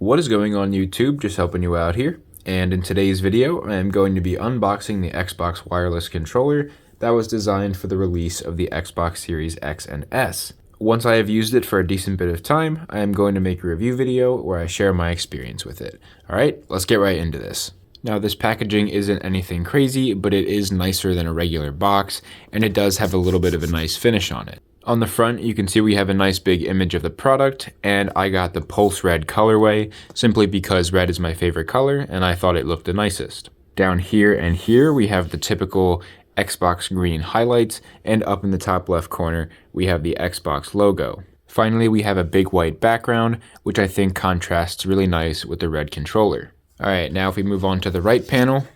What is going on YouTube? Just helping you out here. And in today's video, I am going to be unboxing the Xbox wireless controller that was designed for the release of the Xbox Series X and S. Once I have used it for a decent bit of time, I am going to make a review video where I share my experience with it. Alright, let's get right into this. Now this packaging isn't anything crazy, but it is nicer than a regular box, and it does have a little bit of a nice finish on it. On the front, you can see we have a nice big image of the product, and I got the Pulse Red colorway simply because red is my favorite color and I thought it looked the nicest. Down here and here we have the typical Xbox green highlights, and up in the top left corner we have the Xbox logo. Finally, we have a big white background, which I think contrasts really nice with the red controller. Alright, now if we move on to the right panel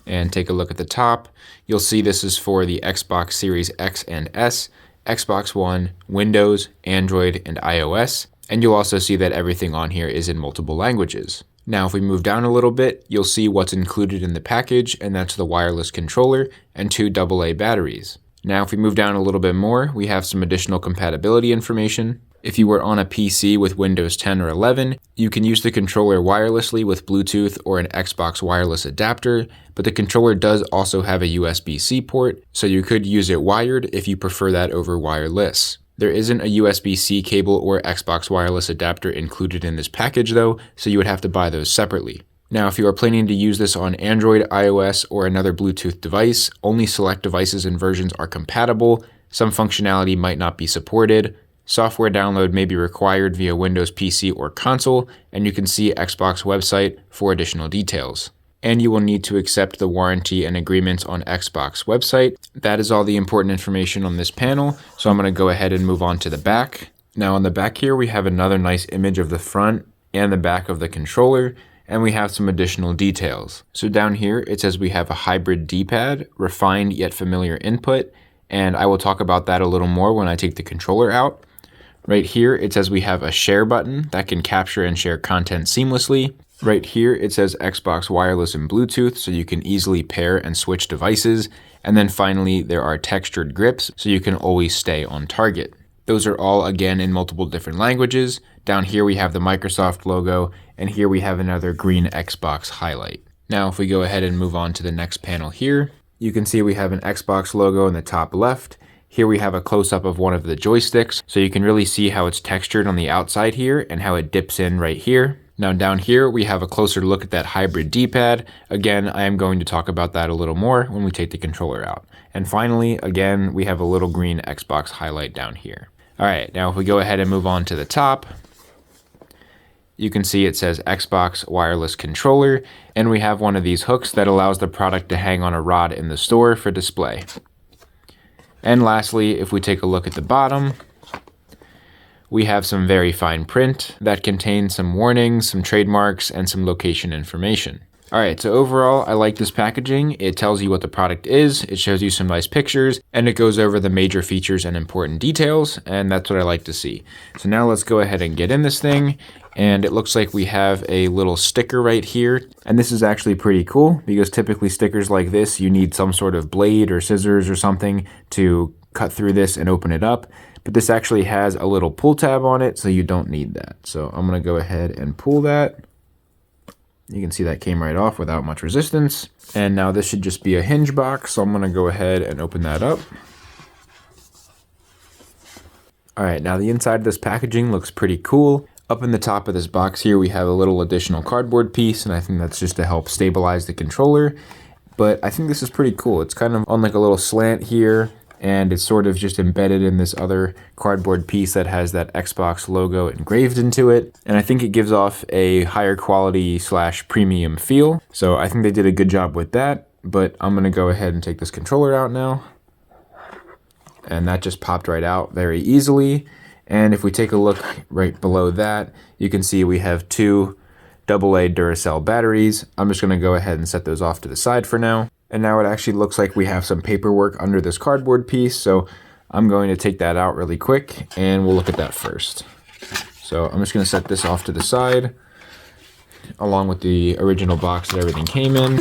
and take a look at the top, you'll see this is for the Xbox Series X and S, Xbox One, Windows, Android, and iOS, and you'll also see that everything on here is in multiple languages. Now if we move down a little bit, you'll see what's included in the package, and that's the wireless controller and 2 AA batteries. Now if we move down a little bit more, we have some additional compatibility information. If you were on a PC with Windows 10 or 11, you can use the controller wirelessly with Bluetooth or an Xbox wireless adapter, but the controller does also have a USB-C port, so you could use it wired if you prefer that over wireless. There isn't a USB-C cable or Xbox wireless adapter included in this package though, so you would have to buy those separately. Now, if you are planning to use this on Android, iOS, or another Bluetooth device, only select devices and versions are compatible. Some functionality might not be supported. Software download may be required via Windows PC or console, and you can see Xbox website for additional details. And you will need to accept the warranty and agreements on Xbox website. That is all the important information on this panel, so I'm going to go ahead and move on to the back. Now on the back here we have another nice image of the front and the back of the controller, and we have some additional details. So down here it says we have a hybrid D-pad, refined yet familiar input, and I will talk about that a little more when I take the controller out. Right here, it says we have a share button that can capture and share content seamlessly. Right here, it says Xbox Wireless and Bluetooth, so you can easily pair and switch devices. And then finally, there are textured grips, so you can always stay on target. Those are all, again, in multiple different languages. Down here, we have the Microsoft logo, and here we have another green Xbox highlight. Now, if we go ahead and move on to the next panel here, you can see we have an Xbox logo in the top left. Here we have a close-up of one of the joysticks, so you can really see how it's textured on the outside here and how it dips in right here. Now down here we have a closer look at that hybrid D-pad. Again, I am going to talk about that a little more when we take the controller out. And finally, again, we have a little green Xbox highlight down here. Alright, now if we go ahead and move on to the top, you can see it says Xbox wireless controller, and we have one of these hooks that allows the product to hang on a rod in the store for display. And lastly, if we take a look at the bottom, we have some very fine print that contains some warnings, some trademarks, and some location information. Alright, so overall, I like this packaging. It tells you what the product is, it shows you some nice pictures, and it goes over the major features and important details, and that's what I like to see. So now let's go ahead and get in this thing, and it looks like we have a little sticker right here, and this is actually pretty cool, because typically stickers like this, you need some sort of blade or scissors or something to cut through this and open it up, but this actually has a little pull tab on it, so you don't need that. So I'm going to go ahead and pull that. You can see that came right off without much resistance. And now this should just be a hinge box, so I'm going to go ahead and open that up. Alright, now the inside of this packaging looks pretty cool. Up in the top of this box here we have a little additional cardboard piece, and I think that's just to help stabilize the controller. But I think this is pretty cool. It's kind of on like a little slant here, and it's sort of just embedded in this other cardboard piece that has that Xbox logo engraved into it. And I think it gives off a higher quality / premium feel. So I think they did a good job with that, but I'm gonna go ahead and take this controller out now. And that just popped right out very easily. And if we take a look right below that, you can see we have 2 AA Duracell batteries. I'm just gonna go ahead and set those off to the side for now. And now it actually looks like we have some paperwork under this cardboard piece, so I'm going to take that out really quick, and we'll look at that first. So I'm just going to set this off to the side, along with the original box that everything came in.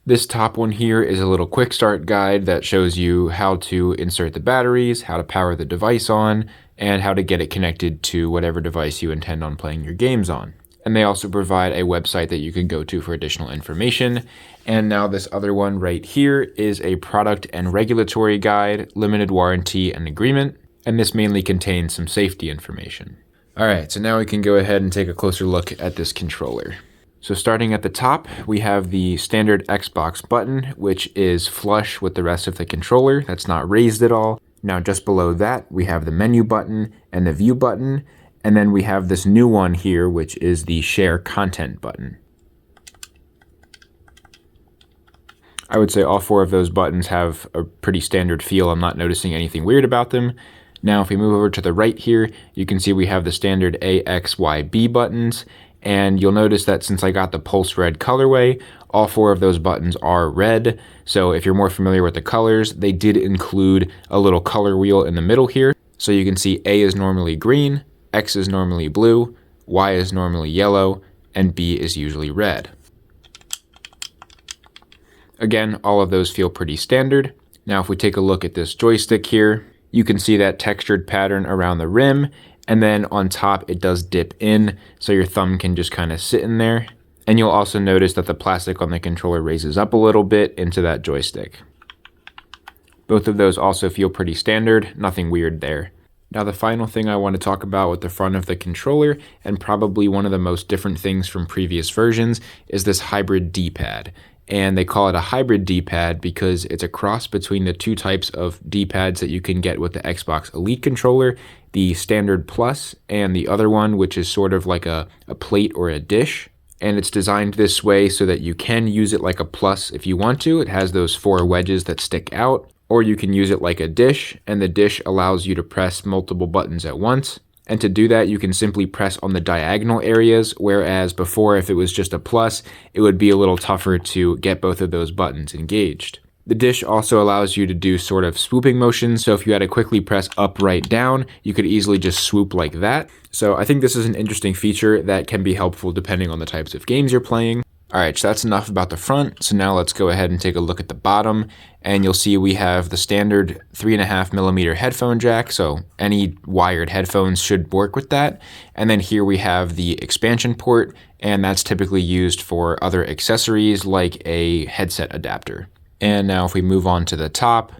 This top one here is a little quick start guide that shows you how to insert the batteries, how to power the device on, and how to get it connected to whatever device you intend on playing your games on. And they also provide a website that you can go to for additional information. And now this other one right here is a product and regulatory guide, limited warranty and agreement. And this mainly contains some safety information. All right, so now we can go ahead and take a closer look at this controller. So starting at the top, we have the standard Xbox button, which is flush with the rest of the controller. That's not raised at all. Now just below that, we have the menu button and the view button. And then we have this new one here, which is the share content button. I would say all four of those buttons have a pretty standard feel. I'm not noticing anything weird about them. Now, if we move over to the right here, you can see we have the standard A, X, Y, B buttons. And you'll notice that since I got the pulse red colorway, all four of those buttons are red. So if you're more familiar with the colors, they did include a little color wheel in the middle here. So you can see A is normally green, X is normally blue, Y is normally yellow, and B is usually red. Again, all of those feel pretty standard. Now if we take a look at this joystick here, you can see that textured pattern around the rim, and then on top it does dip in, so your thumb can just kind of sit in there. And you'll also notice that the plastic on the controller raises up a little bit into that joystick. Both of those also feel pretty standard, nothing weird there. Now the final thing I want to talk about with the front of the controller, and probably one of the most different things from previous versions, is this hybrid D-pad. And they call it a hybrid D-pad because it's a cross between the two types of D-pads that you can get with the Xbox Elite controller, the Standard Plus, and the other one, which is sort of like a plate or a dish. And it's designed this way so that you can use it like a Plus if you want to. It has those 4 wedges that stick out. Or you can use it like a dish, and the dish allows you to press multiple buttons at once. And to do that, you can simply press on the diagonal areas, whereas before, if it was just a plus, it would be a little tougher to get both of those buttons engaged. The dish also allows you to do sort of swooping motions, so if you had to quickly press up, right, down, you could easily just swoop like that. So I think this is an interesting feature that can be helpful depending on the types of games you're playing. Alright, so that's enough about the front, so now let's go ahead and take a look at the bottom, and you'll see we have the standard 3.5mm headphone jack, so any wired headphones should work with that, and then here we have the expansion port, and that's typically used for other accessories like a headset adapter. And now if we move on to the top,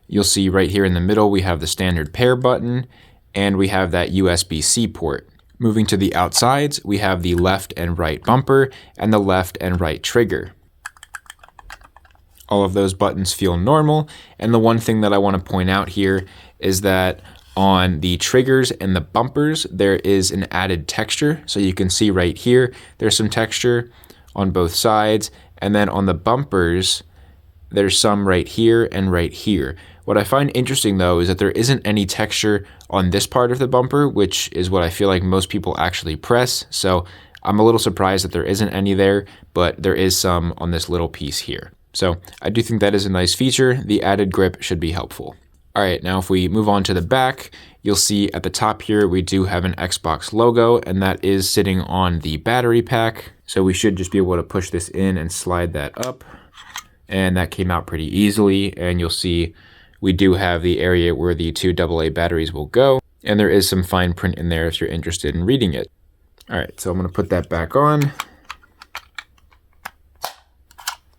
you'll see right here in the middle we have the standard pair button, and we have that USB-C port. Moving to the outsides, we have the left and right bumper and the left and right trigger. All of those buttons feel normal, and the one thing that I want to point out here is that on the triggers and the bumpers, there is an added texture. So you can see right here, there's some texture on both sides, and then on the bumpers, there's some right here and right here. What I find interesting though is that there isn't any texture on this part of the bumper, which is what I feel like most people actually press. So I'm a little surprised that there isn't any there, but there is some on this little piece here. So I do think that is a nice feature. The added grip should be helpful. All right, now if we move on to the back, you'll see at the top here, we do have an Xbox logo, and that is sitting on the battery pack. So we should just be able to push this in and slide that up. And that came out pretty easily, and you'll see we do have the area where the 2 AA batteries will go, and there is some fine print in there if you're interested in reading it. All right, so I'm gonna put that back on.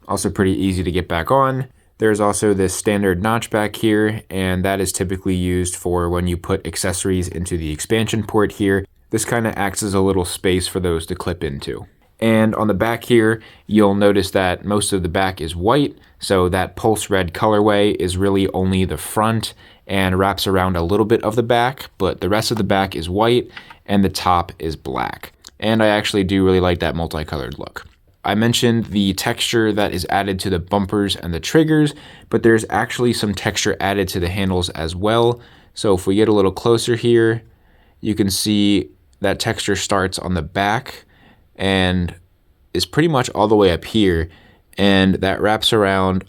Also pretty easy to get back on. There's also this standard notch back here, and that is typically used for when you put accessories into the expansion port here. This kind of acts as a little space for those to clip into. And on the back here, you'll notice that most of the back is white, so that pulse red colorway is really only the front and wraps around a little bit of the back, but the rest of the back is white and the top is black. And I actually do really like that multicolored look. I mentioned the texture that is added to the bumpers and the triggers, but there's actually some texture added to the handles as well. So if we get a little closer here, you can see that texture starts on the back and is pretty much all the way up here, and that wraps around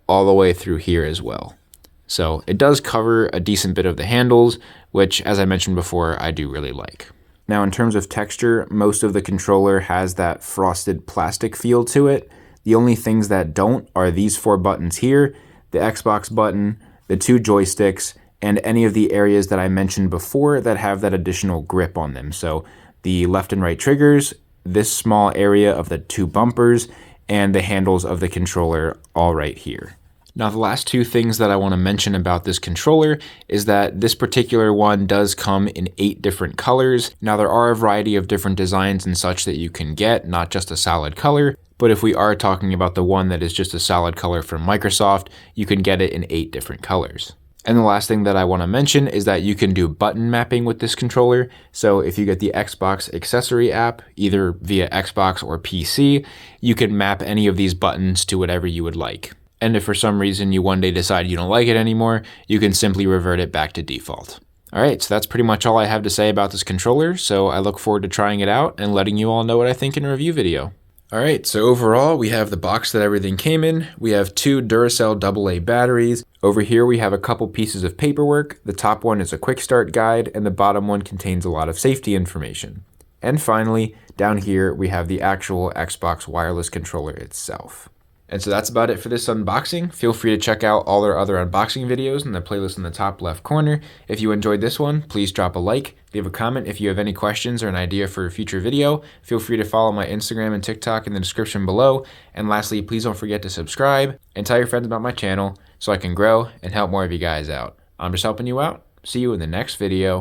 all the way through here as well. So it does cover a decent bit of the handles, which, as I mentioned before, I do really like. Now in terms of texture, most of the controller has that frosted plastic feel to it. The only things that don't are these 4 buttons here, the Xbox button, the 2 joysticks, and any of the areas that I mentioned before that have that additional grip on them. So the left and right triggers, this small area of the two bumpers, and the handles of the controller all right here. Now, the last two things that I want to mention about this controller is that this particular one does come in 8 different colors. Now, there are a variety of different designs and such that you can get, not just a solid color, but if we are talking about the one that is just a solid color from Microsoft, you can get it in 8 different colors. And the last thing that I want to mention is that you can do button mapping with this controller. So if you get the Xbox accessory app, either via Xbox or PC, you can map any of these buttons to whatever you would like. And if for some reason you one day decide you don't like it anymore, you can simply revert it back to default. All right, so that's pretty much all I have to say about this controller. So I look forward to trying it out and letting you all know what I think in a review video. All right, so overall, we have the box that everything came in. We have 2 Duracell AA batteries. Over here, we have a couple pieces of paperwork. The top one is a quick start guide, and the bottom one contains a lot of safety information. And finally, down here, we have the actual Xbox wireless controller itself. And so that's about it for this unboxing. Feel free to check out all our other unboxing videos in the playlist in the top left corner. If you enjoyed this one, please drop a like, leave a comment if you have any questions or an idea for a future video. Feel free to follow my Instagram and TikTok in the description below. And lastly, please don't forget to subscribe and tell your friends about my channel so I can grow and help more of you guys out. I'm just helping you out. See you in the next video.